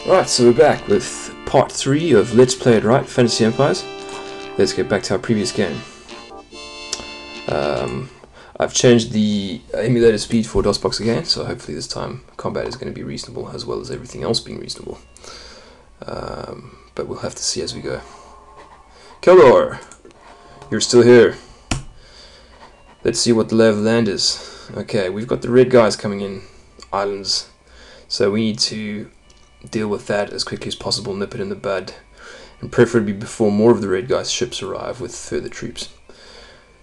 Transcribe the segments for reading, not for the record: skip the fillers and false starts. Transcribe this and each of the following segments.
Right, so we're back with part 3 of Let's Play It Right, Fantasy Empires. Let's get back to our previous game. I've changed the emulator speed for DOSBox again, so hopefully this time combat is going to be reasonable, as well as everything else being reasonable. But we'll have to see as we go. Keldor! You're still here. Let's see what the lay of the land is. Okay, we've got the red guys coming in, islands, so we need to deal with that as quickly as possible, nip it in the bud, and preferably before more of the red guys' ships arrive with further troops.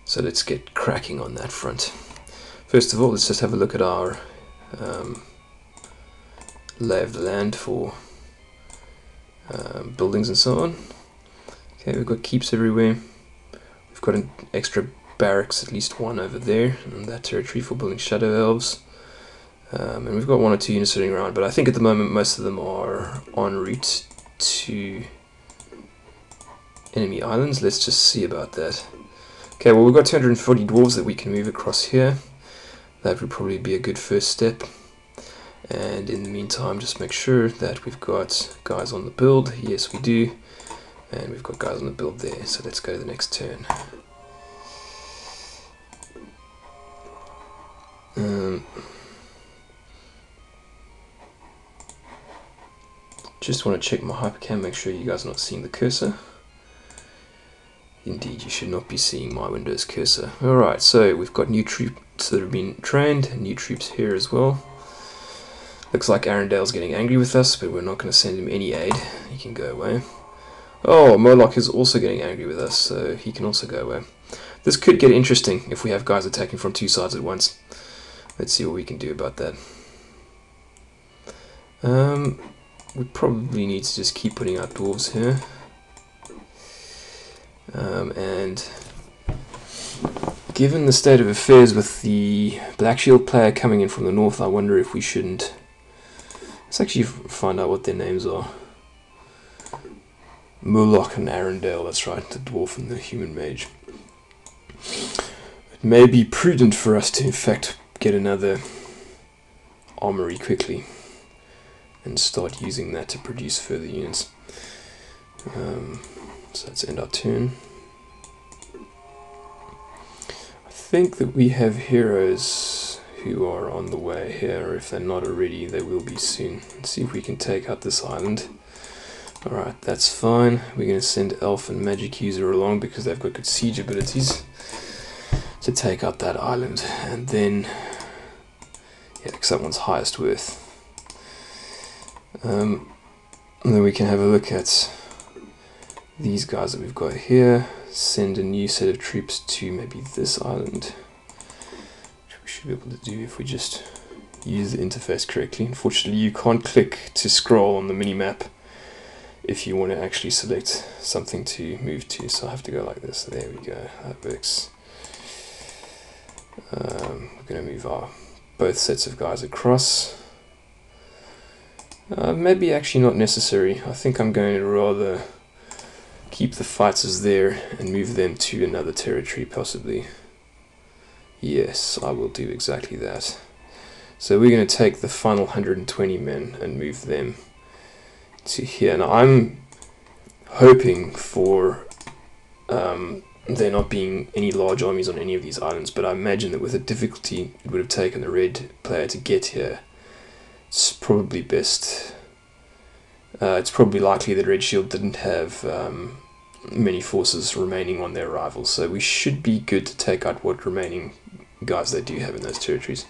So let's get cracking on that front. First of all, let's just have a look at our lay of the land for buildings and so on. Okay, we've got keeps everywhere. We've got an extra barracks, at least one over there in that territory for building shadow elves. And we've got one or two units sitting around, but I think at the moment most of them are en route to enemy islands. Let's just see about that. Okay, well, we've got 240 dwarves that we can move across here. That would probably be a good first step. And in the meantime, just make sure that we've got guys on the build. Yes, we do. And we've got guys on the build there. So let's go to the next turn. Just want to check my hypercam, make sure you guys are not seeing the cursor. Indeed, you should not be seeing my Windows cursor. Alright, so we've got new troops that have been trained, and new troops here as well. Looks like Arendale's getting angry with us, but we're not going to send him any aid. He can go away. Oh, Moloch is also getting angry with us, so he can also go away. This could get interesting if we have guys attacking from two sides at once. Let's see what we can do about that. We probably need to just keep putting out dwarves here. And given the state of affairs with the Black Shield player coming in from the north, I wonder if we shouldn't... Let's actually find out what their names are. Moloch and Arendale, that's right, the dwarf and the human mage. It may be prudent for us to in fact get another armory quickly and start using that to produce further units. So let's end our turn. I think that we have heroes who are on the way here. If they're not already, they will be soon. Let's see if we can take out this island. Alright, that's fine. We're going to send Elf and Magic User along because they've got good siege abilities to take out that island. And then, yeah, because that one's highest worth. And then we can have a look at these guys that we've got here. Send a new set of troops to maybe this island, which we should be able to do if we just use the interface correctly. Unfortunately, you can't click to scroll on the mini-map if you want to actually select something to move to, so I have to go like this. There we go, that works. We're going to move our both sets of guys across. Maybe actually not necessary. I think I'm going to rather keep the fighters there and move them to another territory possibly. Yes, I will do exactly that. So we're going to take the final 120 men and move them to here. Now I'm hoping for there not being any large armies on any of these islands, but I imagine that with the difficulty it would have taken the red player to get here, it's probably best. It's probably likely that Red Shield didn't have many forces remaining on their arrival, so we should be good to take out what remaining guys they do have in those territories.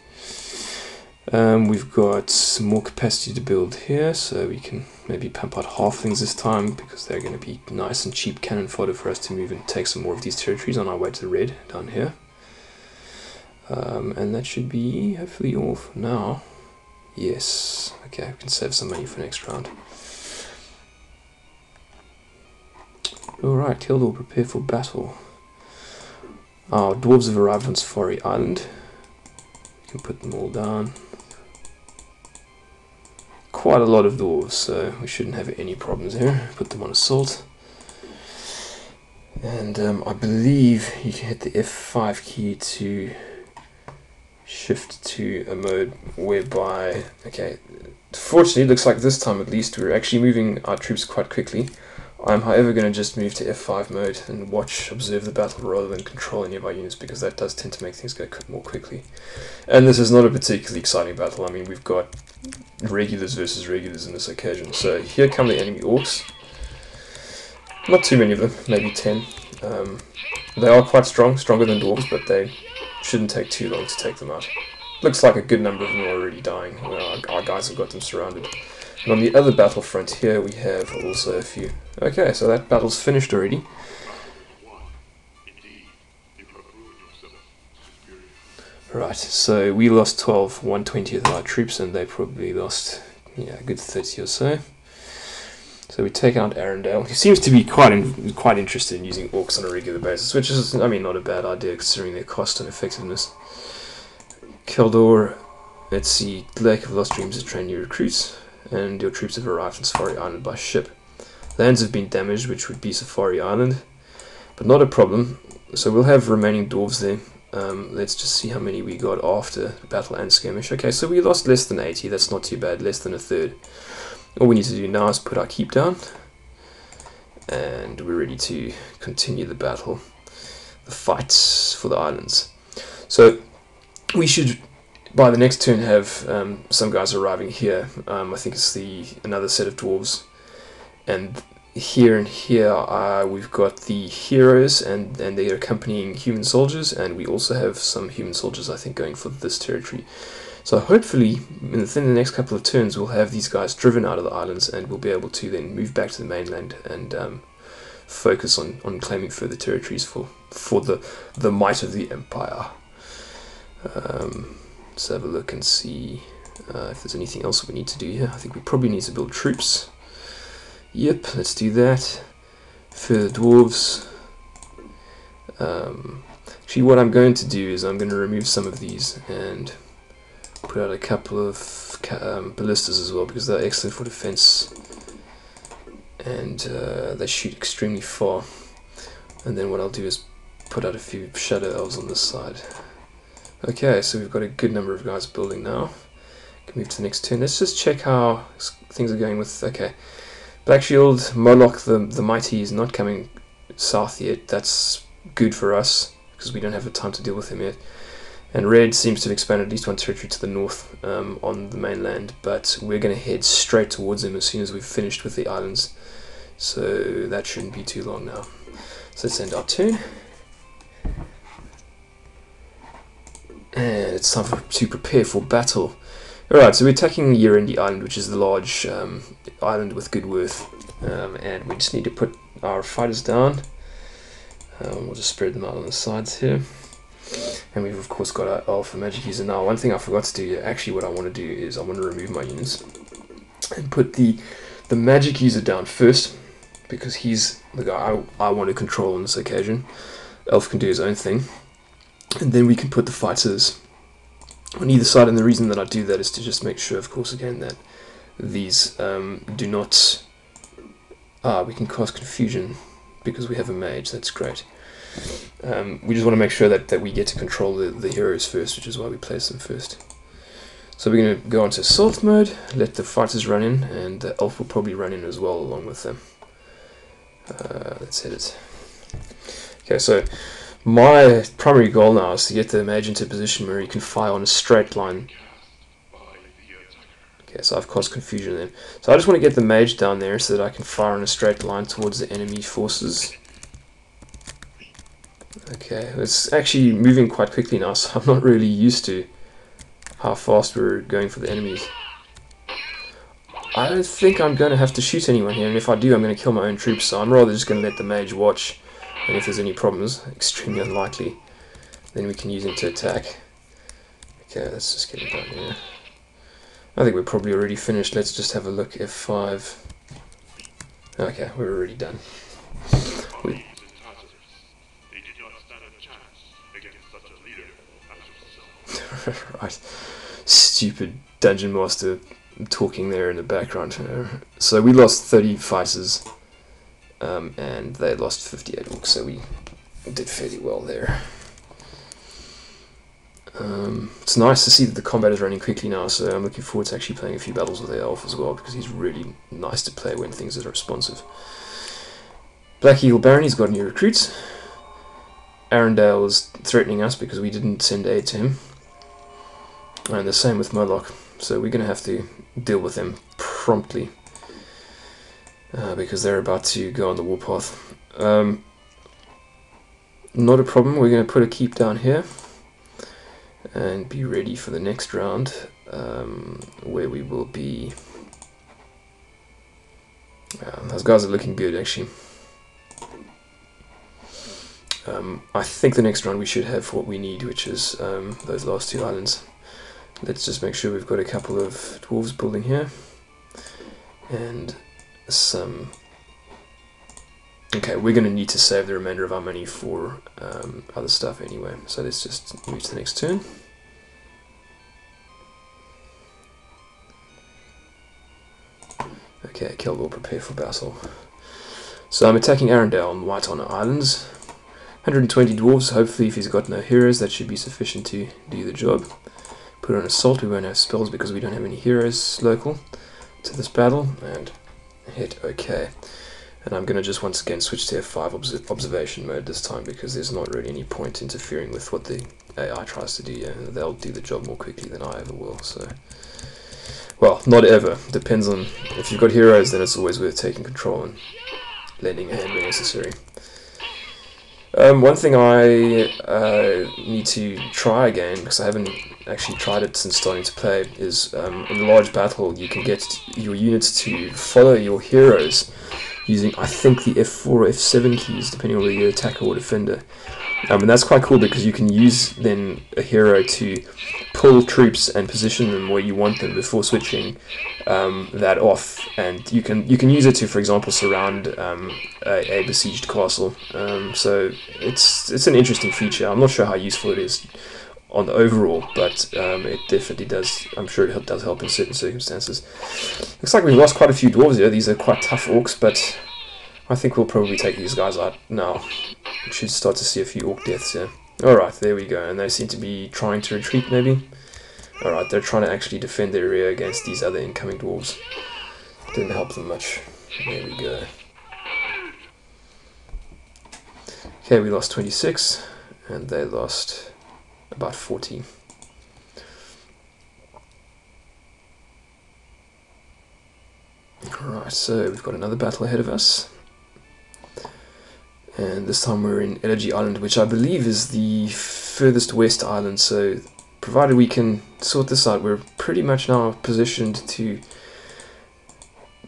We've got some more capacity to build here, so we can maybe pump out halflings this time because they're going to be nice and cheap cannon fodder for us to move and take some more of these territories on our way to the red down here. And that should be hopefully all for now. Yes, okay, we can save some money for next round. Alright, Keldor, prepare for battle. Our dwarves have arrived on Safari Island. We can put them all down. Quite a lot of dwarves, so we shouldn't have any problems here. Put them on assault. And I believe you can hit the F5 key to shift to a mode whereby, okay, fortunately it looks like this time at least we're actually moving our troops quite quickly. I'm however going to just move to F5 mode and observe the battle rather than control any of our units, because that does tend to make things go more quickly. And this is not a particularly exciting battle. I mean, we've got regulars versus regulars in this occasion. So here come the enemy orcs. Not too many of them, maybe 10. They are quite strong, stronger than dwarves, but they shouldn't take too long to take them out. Looks like a good number of them are already dying. Our guys have got them surrounded. And on the other battlefront here we have also a few. Okay, so that battle's finished already. Right, so we lost 12, 1/20 of our troops, and they probably lost, yeah, a good 30 or so. So we take out Arendelle. He seems to be quite interested in using orcs on a regular basis, which is, I mean, not a bad idea considering their cost and effectiveness. Keldor, let's see, Lake of Lost Dreams has trained new recruits, and your troops have arrived on Safari Island by ship. Lands have been damaged, which would be Safari Island, but not a problem. So we'll have remaining dwarves there. Let's just see how many we got after battle and skirmish. Okay, so we lost less than 80, that's not too bad, less than a third. All we need to do now is put our keep down, and we're ready to continue the battle, the fights for the islands. So we should, by the next turn, have some guys arriving here. I think it's another set of dwarves, and here and here we've got the heroes and their accompanying human soldiers, and we also have some human soldiers, I think, going for this territory. So hopefully within the next couple of turns we'll have these guys driven out of the islands, and we'll be able to then move back to the mainland and focus on claiming further territories for the might of the empire. Let's have a look and see if there's anything else we need to do here. I think we probably need to build troops. Yep, let's do that. Further dwarves. Actually, what I'm going to do is I'm going to remove some of these and put out a couple of ballistas as well, because they're excellent for defense, and they shoot extremely far. And then what I'll do is put out a few shadow elves on this side. Okay, so we've got a good number of guys building now. Can move to the next turn. Let's just check how things are going with, okay, Black Shield, Moloch the Mighty is not coming south yet. That's good for us, because we don't have the time to deal with him yet. And Red seems to have expanded at least one territory to the north on the mainland, but we're going to head straight towards him as soon as we've finished with the islands. So that shouldn't be too long now. So let's end our turn. And it's time to prepare for battle. Alright, so we're attacking Yerendi Island, which is the large island with good worth. And we just need to put our fighters down. We'll just spread them out on the sides here. And we've of course got our Alpha Magic User now. One thing I forgot to do, actually what I want to do is I want to remove my units and put the Magic User down first, because he's the guy I want to control on this occasion. Elf can do his own thing, and then we can put the fighters on either side. And the reason that I do that is to just make sure, of course, again, that these do not... we can cause confusion because we have a mage. That's great. We just want to make sure that we get to control the heroes first, which is why we place them first. So we're going to go into assault mode, let the fighters run in, and the elf will probably run in as well along with them. Let's hit it. Okay, so my primary goal now is to get the mage into a position where he can fire on a straight line. Okay, so I've caused confusion then. So I just want to get the mage down there so that I can fire on a straight line towards the enemy forces. Okay, it's actually moving quite quickly now, so I'm not really used to how fast we're going for the enemies. I don't think I'm going to have to shoot anyone here, and if I do, I'm going to kill my own troops, so I'm rather just going to let the mage watch, and if there's any problems, extremely unlikely, then we can use him to attack. Okay, let's just get it done here. I think we're probably already finished. Let's just have a look. F5. Okay, we're already done. Right, stupid dungeon master talking there in the background. So we lost 30 fighters, and they lost 58 orcs, so we did fairly well there. It's nice to see that the combat is running quickly now, so I'm looking forward to actually playing a few battles with the elf as well, because he's really nice to play when things are responsive. Black Eagle Baron, he's got new recruits. Arendelle is threatening us because we didn't send aid to him. And the same with Moloch, so we're going to have to deal with them promptly. Because they're about to go on the warpath. Not a problem, we're going to put a keep down here. And be ready for the next round, where we will be... those guys are looking good actually. I think the next round we should have what we need, which is those last two islands. Let's just make sure we've got a couple of dwarves building here. And some... Okay, we're going to need to save the remainder of our money for other stuff anyway. So let's just move to the next turn. Okay, Keldor, prepare for battle. So I'm attacking Arendelle on White Honor Islands. 120 dwarves, hopefully if he's got no heroes that should be sufficient to do the job. Put on assault, we won't have spells because we don't have any heroes local to this battle. And hit OK. And I'm going to just once again switch to F5 observation mode this time, because there's not really any point interfering with what the AI tries to do. Yeah, they'll do the job more quickly than I ever will. So, well, not ever. Depends on if you've got heroes, then it's always worth taking control and lending a hand when necessary. One thing I need to try again, because I haven't actually tried it since starting to play, is in a large battle you can get your units to follow your heroes using, I think, the F4 or F7 keys, depending on whether you're attacker or defender. And that's quite cool because you can use then a hero to pull troops and position them where you want them before switching that off. And you can use it to, for example, surround a besieged castle. So it's an interesting feature. I'm not sure how useful it is on the overall, but it definitely does. I'm sure it does help in certain circumstances. Looks like we've lost quite a few dwarves here. These are quite tough orcs, but I think we'll probably take these guys out now. We should start to see a few orc deaths here. Alright, there we go. And they seem to be trying to retreat, maybe. Alright, they're trying to actually defend their rear against these other incoming dwarves. Didn't help them much. There we go. Okay, we lost 26, and they lost about 14. Alright, so we've got another battle ahead of us. And this time we're in Elegy Island, which I believe is the furthest west island, so provided we can sort this out, we're pretty much now positioned to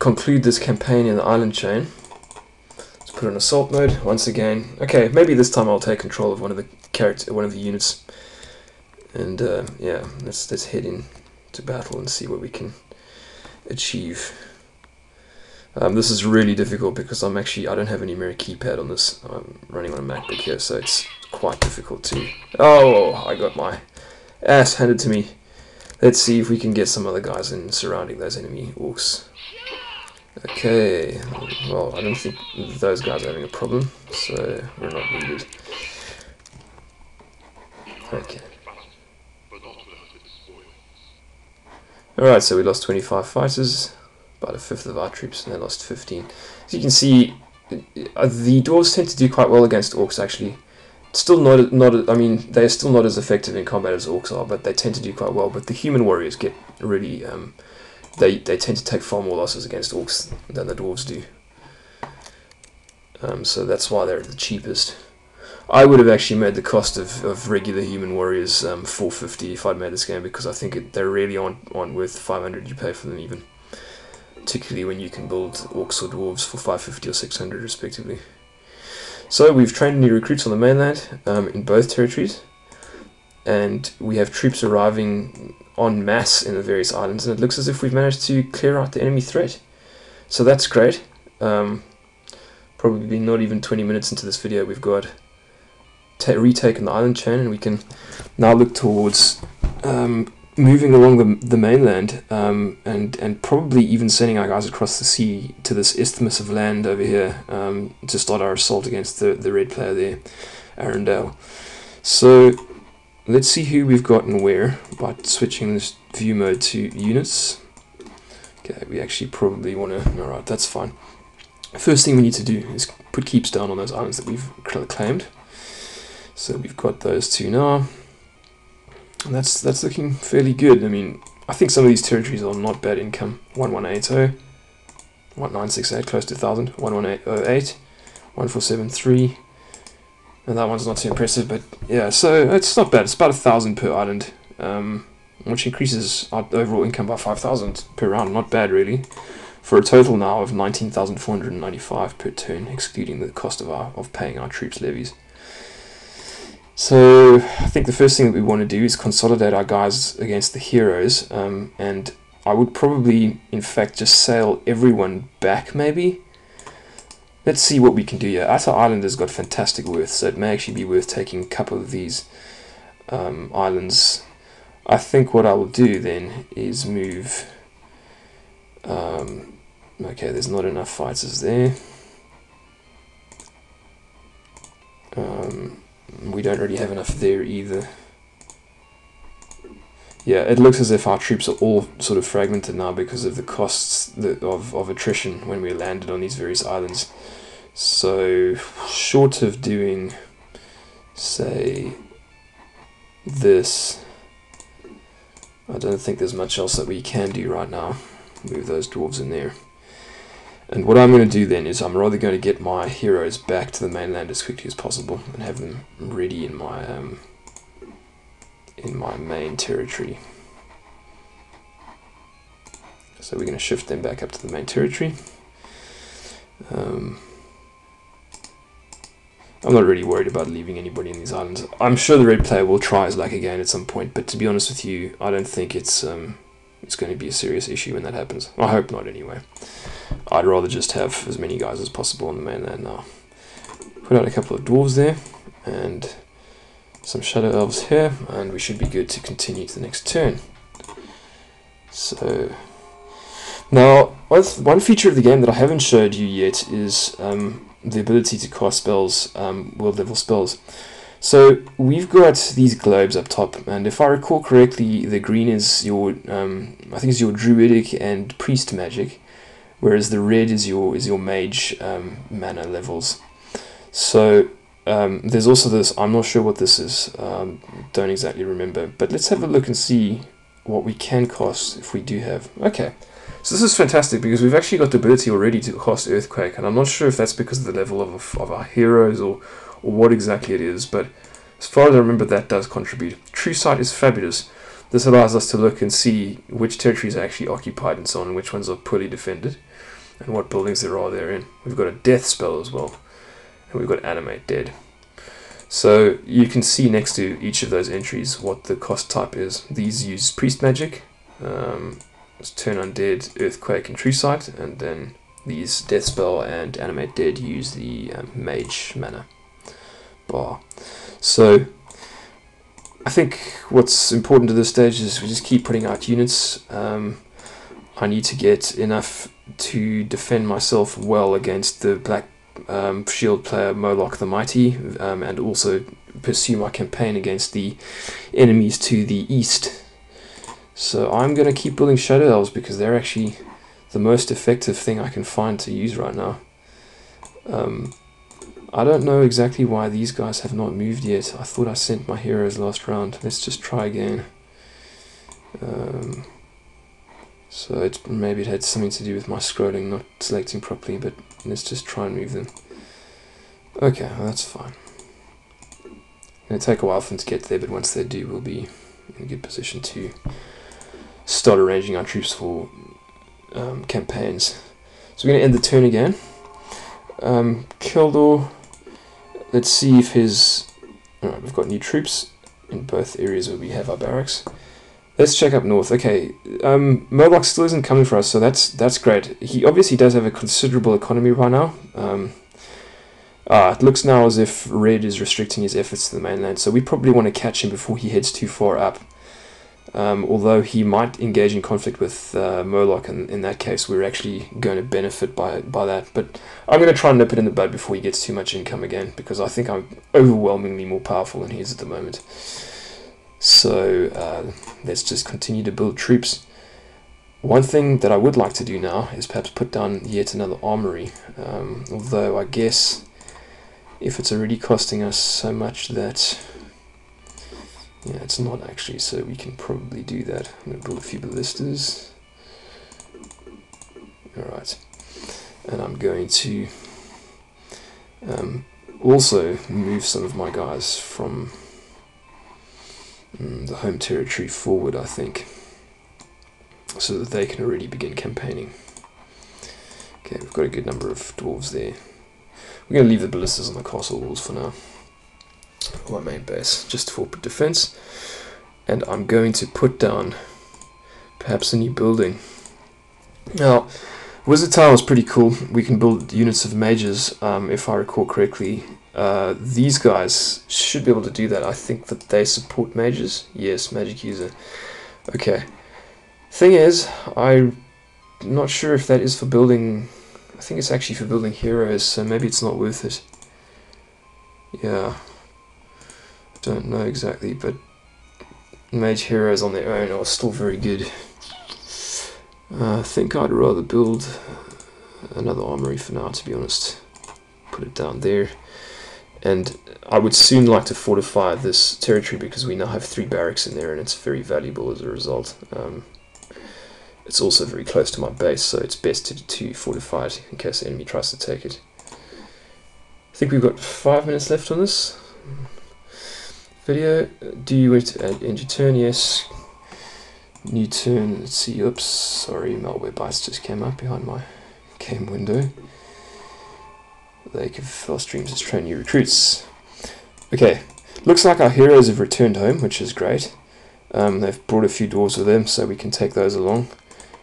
conclude this campaign in the island chain. Let's put on assault mode once again. Okay, maybe this time I'll take control of one of the units. And yeah, let's head in to battle and see what we can achieve. This is really difficult because I don't have any mirror keypad on this. I'm running on a MacBook here, so it's quite difficult to... Oh, I got my ass handed to me. Let's see if we can get some other guys in surrounding those enemy orcs. Okay, well, I don't think those guys are having a problem, so we're not needed. Okay. Alright, so we lost 25 fighters, about a fifth of our troops, and they lost 15. As you can see, the dwarves tend to do quite well against orcs, actually. Still not I mean, they're still not as effective in combat as orcs are, but they tend to do quite well. But the human warriors get really, they tend to take far more losses against orcs than the dwarves do. So that's why they're the cheapest. I would have actually made the cost of regular human warriors 450 if I'd made this game, because I think they really aren't worth 500 you pay for them even. Particularly when you can build orcs or dwarves for 550 or 600 respectively. So we've trained new recruits on the mainland in both territories, and we have troops arriving en masse in the various islands, and it looks as if we've managed to clear out the enemy threat. So that's great. Probably not even 20 minutes into this video we've got retaken the island chain, and we can now look towards moving along the mainland, and probably even sending our guys across the sea to this isthmus of land over here to start our assault against the red player there, Arendelle. So let's see who we've got and where by switching this view mode to units. Okay, we actually probably want to, alright, that's fine. First thing we need to do is put keeps down on those islands that we've claimed. So we've got those two now. And that's looking fairly good. I mean, I think some of these territories are not bad income. 1180, 1968, close to 1000, 1108, 1473. And that one's not too impressive, but yeah, so it's not bad. It's about 1000 per island, which increases our overall income by 5000 per round. Not bad, really, for a total now of 19,495 per turn, excluding the cost of paying our troops levies. So I think the first thing that we want to do is consolidate our guys against the heroes, and I would probably, in fact, just sail everyone back, maybe. Let's see what we can do here. Atta Island has got fantastic worth, so it may actually be worth taking a couple of these islands. I think what I will do then is move... okay, there's not enough fighters there. We don't really have enough there either. Yeah, it looks as if our troops are all sort of fragmented now because of the costs of attrition when we landed on these various islands. So, short of doing, say, this, I don't think there's much else that we can do right now. Move those dwarves in there. And what I'm going to do then is I'm rather going to get my heroes back to the mainland as quickly as possible and have them ready in my main territory. So we're going to shift them back up to the main territory. I'm not really worried about leaving anybody in these islands. I'm sure the red player will try his luck again at some point, but to be honest with you, I don't think it's going to be a serious issue when that happens. I hope not, anyway. I'd rather just have as many guys as possible on the mainland now. Put out a couple of dwarves there, and some shadow elves here, and we should be good to continue to the next turn. So, now, one feature of the game that I haven't showed you yet is the ability to cast spells, world level spells. So we've got these globes up top, and if I recall correctly, the green is your, I think it's your druidic and priest magic, whereas the red is your mage mana levels. So there's also this, I'm not sure what this is, don't exactly remember, but let's have a look and see what we can cast if we do have. Okay, so this is fantastic because we've actually got the ability already to cast Earthquake, and I'm not sure if that's because of the level of our heroes or what exactly it is, but as far as I remember, that does contribute. True Sight is fabulous. This allows us to look and see which territories are actually occupied and so on, and which ones are poorly defended, and what buildings there are therein. We've got a death spell as well, and we've got Animate Dead. So you can see next to each of those entries what the cost type is. These use Priest Magic, Turn Undead, Earthquake, and True Sight, and then these Death Spell and Animate Dead use the Mage mana bar. So I think what's important at this stage is we just keep putting out units. I need to get enough to defend myself well against the black shield player Moloch the Mighty, and also pursue my campaign against the enemies to the east. So I'm going to keep building Shadow Elves because they're actually the most effective thing I can find to use right now. I don't know exactly why these guys have not moved yet. I thought I sent my heroes last round. Let's just try again. So maybe it had something to do with my scrolling, not selecting properly, but let's just try and move them. Okay, well, that's fine. It'll take a while for them to get there, but once they do, we'll be in a good position to start arranging our troops for campaigns. So we're going to end the turn again. Keldor, let's see if his... Alright, we've got new troops in both areas where we have our barracks. Let's check up north. Okay, Moloch still isn't coming for us, so that's great. He obviously does have a considerable economy right now. It looks now as if Red is restricting his efforts to the mainland, so we probably want to catch him before he heads too far up. Although he might engage in conflict with Moloch, and in that case we're actually going to benefit by that. But I'm going to try and nip it in the bud before he gets too much income again, because I think I'm overwhelmingly more powerful than he is at the moment. So let's just continue to build troops. One thing that I would like to do now is perhaps put down yet another armory, although I guess if it's already costing us so much that, yeah, it's not actually, so we can probably do that. I'm going to build a few ballistas. Alright, and I'm going to also move some of my guys from the home territory forward, I think, so that they can already begin campaigning. Okay, we've got a good number of dwarves there. We're going to leave the ballistas on the castle walls for now, my main base, just for defense. And I'm going to put down perhaps a new building. Now, Wizard Tower is pretty cool. We can build units of mages, if I recall correctly. These guys should be able to do that. I think that they support mages. Yes, magic user. Okay. Thing is, I'm not sure if that is for building. I think it's actually for building heroes, so maybe it's not worth it. Yeah. I don't know exactly, but mage heroes on their own are still very good. I think I'd rather build another armory for now, to be honest. Put it down there. And I would soon like to fortify this territory because we now have 3 barracks in there and it's very valuable as a result. It's also very close to my base, so it's best to fortify it in case the enemy tries to take it. I think we've got 5 minutes left on this video. Do you want to end your turn? Yes. New turn. Let's see. Oops, sorry, malware bites just came up behind my game window. Lake of Fell Streams has trained new recruits. Okay, looks like our heroes have returned home, which is great. They've brought a few dwarves with them, so we can take those along,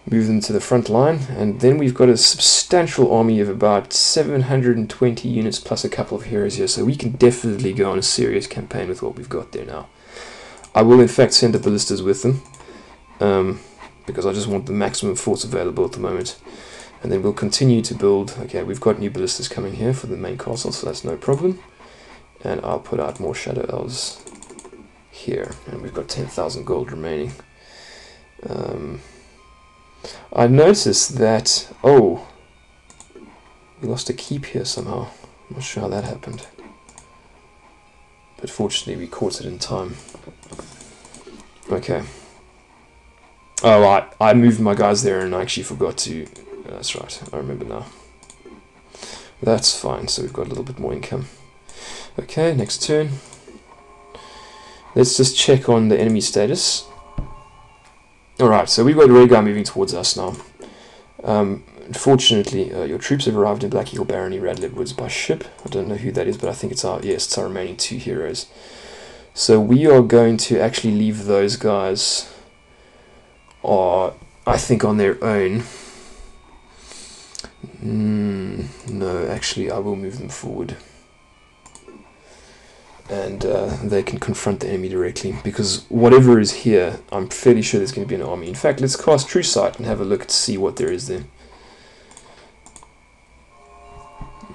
move them to the front line, and then we've got a substantial army of about 720 units plus a couple of heroes here, so we can definitely go on a serious campaign with what we've got there now. I will in fact send the ballistas with them, because I just want the maximum force available at the moment. And then we'll continue to build. Okay, we've got new ballistas coming here for the main castle, so that's no problem. And I'll put out more shadow elves here, and we've got 10,000 gold remaining. I noticed that, oh, we lost a keep here somehow. I'm not sure how that happened, but fortunately we caught it in time. Okay. Oh, I moved my guys there and I actually forgot to. That's right, I remember now. That's fine, so we've got a little bit more income. Okay, next turn. Let's just check on the enemy status. Alright, so we've got a red guy moving towards us now. Unfortunately, your troops have arrived in Black Eagle Barony, Radlib Woods by ship. I don't know who that is, but I think it's our, yes, it's our remaining 2 heroes. So we are going to actually leave those guys, I think, on their own. No, actually I will move them forward, and they can confront the enemy directly, because whatever is here, I'm fairly sure there's going to be an army. In fact, let's cast True Sight and have a look to see what there is there.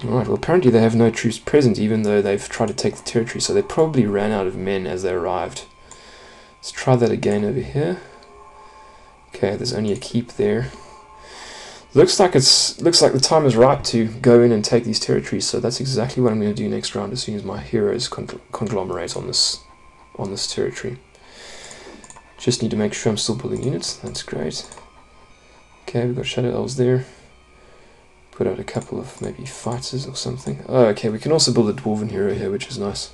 Alright, well apparently they have no troops present, even though they've tried to take the territory, so they probably ran out of men as they arrived. Let's try that again over here. Okay, there's only a keep there. Looks like the time is ripe to go in and take these territories, so that's exactly what I'm going to do next round as soon as my heroes conglomerate on this territory. Just need to make sure I'm still building units. That's great. Okay, we've got shadow elves there. Put out a couple of maybe fighters or something. Oh, okay, we can also build a dwarven hero here, which is nice.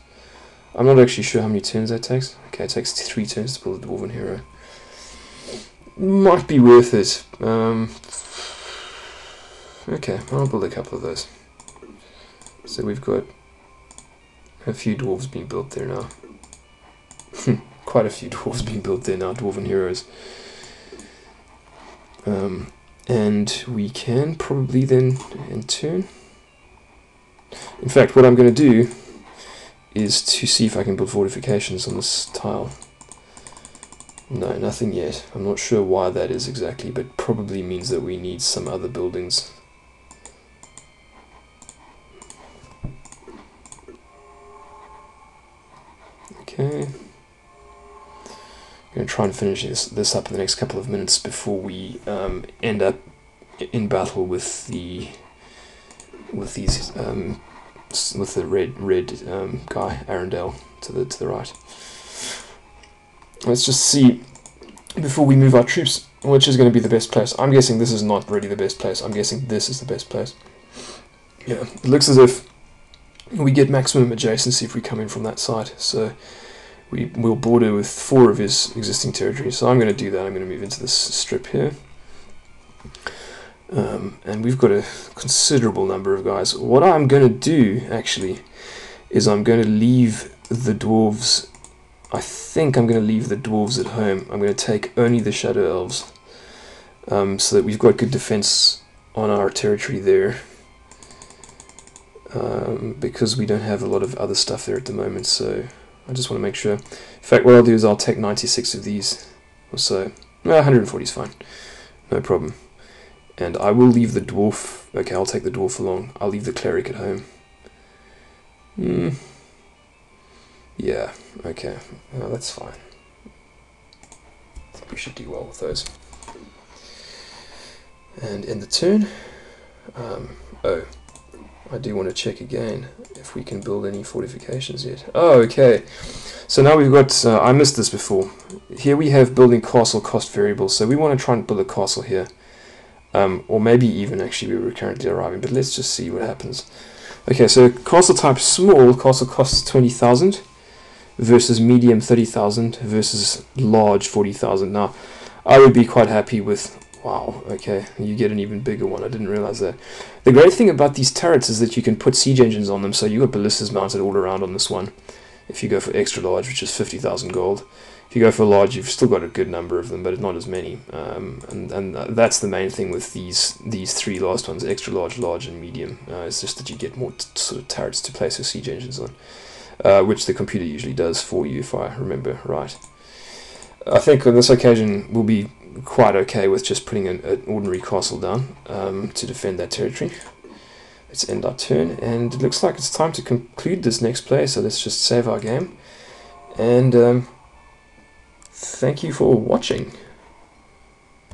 I'm not actually sure how many turns that takes. Okay, it takes 3 turns to build a dwarven hero. Might be worth it. Okay, I'll build a couple of those. So we've got a few dwarves being built there now. Quite a few dwarves being built there now, dwarven heroes. And we can probably then, in turn... In fact, what I'm going to do is to see if I can build fortifications on this tile. No, nothing yet. I'm not sure why that is exactly, but probably means that we need some other buildings. Okay. going to try and finish this up in the next couple of minutes before we end up in battle with the with the red guy Arundel to the right. Let's just see before we move our troops which is going to be the best place. I'm guessing this is not really the best place. I'm guessing this is the best place. Yeah, it looks as if we get maximum adjacency if we come in from that side. So we'll border with 4 of his existing territories. So I'm going to do that. I'm going to move into this strip here. And we've got a considerable number of guys. What I'm going to do, actually, is I'm going to leave the dwarves. I think I'm going to leave the dwarves at home. I'm going to take only the shadow elves, so that we've got good defense on our territory there. Because we don't have a lot of other stuff there at the moment, so I just want to make sure. In fact, what I'll do is I'll take 96 of these or so. No, 140 is fine, no problem. And I will leave the dwarf. Okay, I'll take the dwarf along. I'll leave the cleric at home. Yeah, okay, that's fine. I think we should do well with those. And in the turn, oh, I do want to check again if we can build any fortifications yet. Oh, okay. So now we've got, I missed this before. Here we have building castle cost variables. So we want to try and build a castle here. Or maybe even actually we were currently arriving, but let's just see what happens. Okay, so castle type small, castle costs 20,000 versus medium 30,000 versus large 40,000. Now, I would be quite happy with, wow, okay, you get an even bigger one. I didn't realize that. The great thing about these turrets is that you can put siege engines on them, so you got ballistas mounted all around on this one. If you go for extra large, which is 50,000 gold. If you go for large, you've still got a good number of them, but not as many. And that's the main thing with these 3 last ones, extra large, large, and medium. It's just that you get more sort of turrets to place your siege engines on, which the computer usually does for you, if I remember right. I think on this occasion we'll be quite okay with just putting an ordinary castle down to defend that territory. Let's end our turn, and it looks like it's time to conclude this next play, so let's just save our game. And thank you for watching.